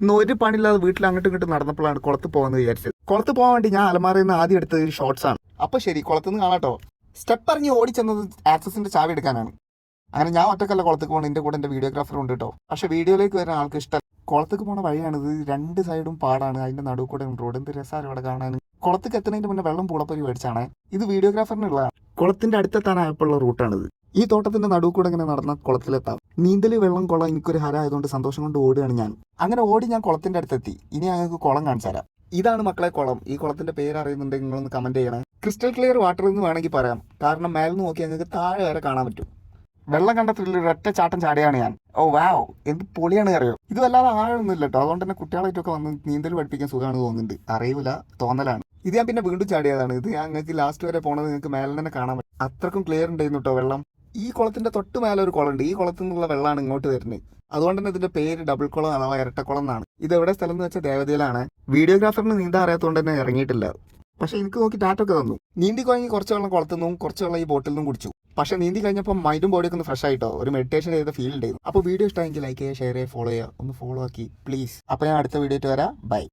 ഇന്ന് ഒരു പണിയില്ലാതെ വീട്ടിൽ അങ്ങോട്ടും ഇങ്ങോട്ടും നടന്നപ്പോഴാണ് കുളത്ത് പോകാമെന്ന് വിചാരിച്ചത്. കുളത്ത് പോകാൻ വേണ്ടി ഞാൻ അലമാരയിൽ നിന്ന് ആദ്യം എടുത്തത് ഒരു ഷോർട്സ് ആണ്. അപ്പോൾ ശരി, കുളത്തുനിന്ന് കാണാട്ടോ. സ്റ്റെപ്പ് ഇറങ്ങി ഓടിച്ചെന്നത് ആക്സസിന്റെ ചാവി എടുക്കാനാണ്. അങ്ങനെ ഞാൻ ഒറ്റക്കല്ല കുളത്തേക്ക് പോകണം, എൻ്റെ കൂടെ എൻ്റെ വീഡിയോഗ്രാഫർ ഉണ്ട് കേട്ടോ. പക്ഷെ വീഡിയോയിലേക്ക് വരുന്ന ആൾക്ക് ഇഷ്ടം. കുളത്തേക്ക് പോണ വഴിയാണിത്, രണ്ട് സൈഡും പാടാണ്, അതിന്റെ നടുവ് കൂടെ റോഡ്. എന്ത് രസമാണ് ഇവിടെ കാണാൻ. കുളത്തേക്ക് എത്തുന്നതിന്റെ മുന്നേ വെള്ളം പൂളപ്പരി മേടിച്ചാണ്. ഇത് വീഡിയോഗ്രാഫറിനുള്ളതാണ്. കുളത്തിന്റെ അടുത്തെത്താനായപ്പോഴുള്ള റൂട്ടാണിത്. ഈ തോട്ടത്തിന്റെ നടുവ് കൂടെ ഇങ്ങനെ നടന്ന കുളത്തിലെത്താം. നീന്തല് വെള്ളം കുളം എനിക്കൊരു ഹര ആയതുകൊണ്ട് സന്തോഷം കൊണ്ട് ഓടുകയാണ് ഞാൻ. അങ്ങനെ ഓടി ഞാൻ കുളത്തിന്റെ അടുത്തെത്തി. ഇനി ഞങ്ങൾക്ക് കുളം കാണിച്ചു തരാം. ഇതാണ് മക്കളെ കുളം. ഈ കുളത്തിന്റെ പേര് അറിയുന്നുണ്ടെങ്കിൽ നിങ്ങളൊന്ന് കമന്റ് ചെയ്യണം. ക്രിസ്റ്റൽ ക്ലിയർ വാട്ടർ എന്ന് വേണമെങ്കിൽ പറയാം, കാരണം മേലെന്ന് നോക്കി ഞങ്ങൾക്ക് താഴെ വരെ കാണാൻ പറ്റും. വെള്ളം കണ്ടത്തിൽ ഒരൊറ്റ ചാട്ടം ചാടിയാണ് ഞാൻ. ഓ വാവ്, എന്ത് പൊളിയാണ് അറിയോ. ഇത് വല്ലാതെ ആഴമൊന്നുമില്ല കേട്ടോ, അതുകൊണ്ട് തന്നെ കുട്ടികളായിട്ടൊക്കെ വന്ന് നീന്തൽ പഠിപ്പിക്കാൻ സുഖമാണ് തോന്നുന്നുണ്ട്. അറിയൂല, തോന്നലാണ്. ഇത് ഞാൻ പിന്നെ വീണ്ടും ചാടിയതാണ്. ഇത് ഞങ്ങൾക്ക് ലാസ്റ്റ് വരെ പോണത് നിങ്ങൾക്ക് മേലെ തന്നെ കാണാൻ പറ്റും. അത്രക്കും ക്ലിയർ ഉണ്ടായിരുന്നു കേട്ടോ വെള്ളം. ഈ കുളത്തിന്റെ തൊട്ട് മേലെ ഒരു കുളമുണ്ട്. ഈ കുളത്തിൽ നിന്നുള്ള വെള്ളമാണ് ഇങ്ങോട്ട് വരുന്നത്. അതുകൊണ്ട് തന്നെ ഇതിന്റെ പേര് ഡബിൾ കുളം അഥവാ ഇരട്ടക്കുളം എന്നാണ്. ഇത് എവിടെ സ്ഥലം എന്ന് വെച്ചാൽ ദേവതയിലാണ്. വീഡിയോഗ്രാഫറിന് നീന്താൻ അറിയാത്തതുകൊണ്ട് തന്നെ ഇറങ്ങിയിട്ടില്ല. പക്ഷെ എനിക്ക് നോക്കി ടാറ്റൊക്കെ തന്നു. നീന്തി കഴിഞ്ഞ് കുറച്ച് വെള്ളം കുളത്തു നിന്നും കുറച്ച് വെള്ളം ഈ ബോട്ടിൽ നിന്നും കുടിച്ചു. പക്ഷെ നീന്തി കഴിഞ്ഞപ്പോൾ മൈൻഡും ബോഡിയൊക്കെ ഒന്ന് ഫ്രഷ് ആയിട്ടോ, ഒരു മെഡിറ്റേഷൻ ചെയ്ത ഫീൽ ഉണ്ടായിരുന്നു. അപ്പോൾ വീഡിയോ ഇഷ്ടമെങ്കിൽ ലൈക്ക് ചെയ്യുക, ഷെയർ ചെയ്യുക, ഫോളോ ചെയ്യുക. ഒന്ന് ഫോളോ ആക്കി പ്ലീസ്. അപ്പോൾ ഞാൻ അടുത്ത വീഡിയോ ആയിട്ട് വരാം. ബൈ.